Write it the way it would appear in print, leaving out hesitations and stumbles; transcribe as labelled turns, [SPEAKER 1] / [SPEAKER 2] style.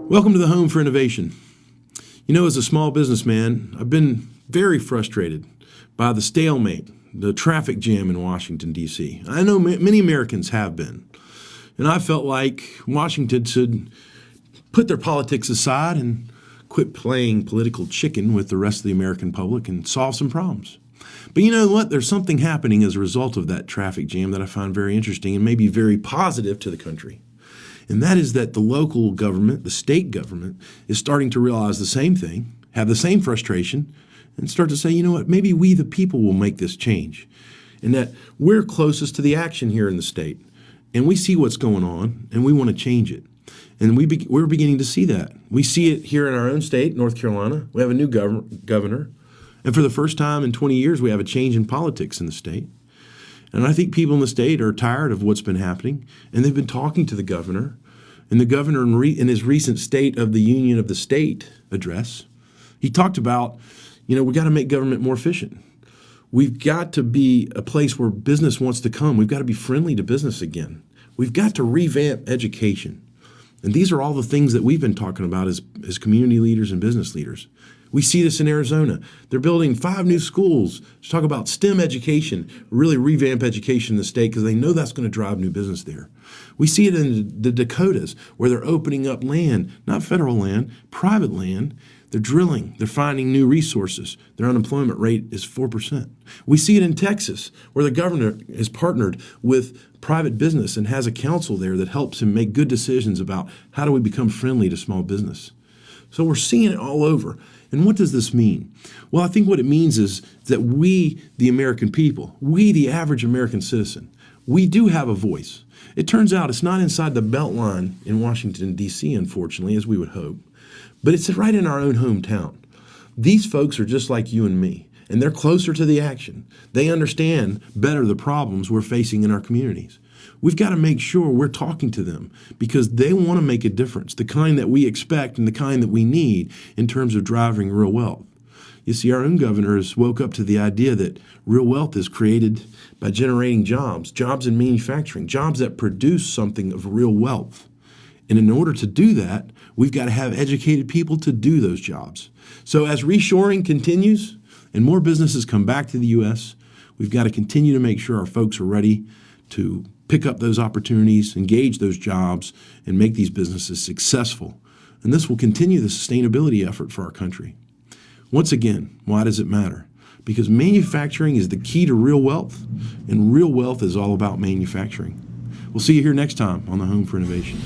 [SPEAKER 1] Welcome to the Home for Innovation. You know, as a small businessman, I've been very frustrated by the stalemate, the traffic jam in Washington, D.C. I know many Americans have been. And I felt like Washington should put their politics aside and quit playing political chicken with the rest of the American public and solve some problems. But you know what? There's something happening as a result of that traffic jam that I find very interesting and maybe very positive to the country. And that is that the local government, the state government, is starting to realize the same thing, have the same frustration, and start to say, you know what, maybe we the people will make this change. And that we're closest to the action here in the state. And we see what's going on, and we want to change it. And we're beginning to see that. We see it here in our own state, North Carolina. We have a new governor. And for the first time in 20 years, we have a change in politics in the state. And I think people in the state are tired of what's been happening, and they've been talking to the governor. And the governor, in his recent State of the Union of the State address, he talked about, you know, we got to make government more efficient. We've got to be a place where business wants to come. We've got to be friendly to business again. We've got to revamp education. And these are all the things that we've been talking about as community leaders and business leaders. We see this in Arizona. They're building 5 new schools to talk about STEM education, really revamp education in the state because they know that's going to drive new business there. We see it in the Dakotas where they're opening up land, not federal land, private land. They're drilling. They're finding new resources. Their unemployment rate is 4%. We see it in Texas where the governor is partnered with private business and has a council there that helps him make good decisions about how do we become friendly to small business. So we're seeing it all over. And what does this mean? Well, I think what it means is that we, the American people, we, the average American citizen, we do have a voice. It turns out it's not inside the Beltline in Washington, D.C., unfortunately, as we would hope, but it's right in our own hometown. These folks are just like you and me, and they're closer to the action. They understand better the problems we're facing in our communities. We've got to make sure we're talking to them because they want to make a difference, the kind that we expect and the kind that we need in terms of driving real wealth. You see, our own governor has woke up to the idea that real wealth is created by generating jobs in manufacturing, jobs that produce something of real wealth. And in order to do that, we've got to have educated people to do those jobs. So as reshoring continues and more businesses come back to the U.S., we've got to continue to make sure our folks are ready to pick up those opportunities, engage those jobs, and make these businesses successful. And this will continue the sustainability effort for our country. Once again, why does it matter? Because manufacturing is the key to real wealth, and real wealth is all about manufacturing. We'll see you here next time on the Home for Innovation.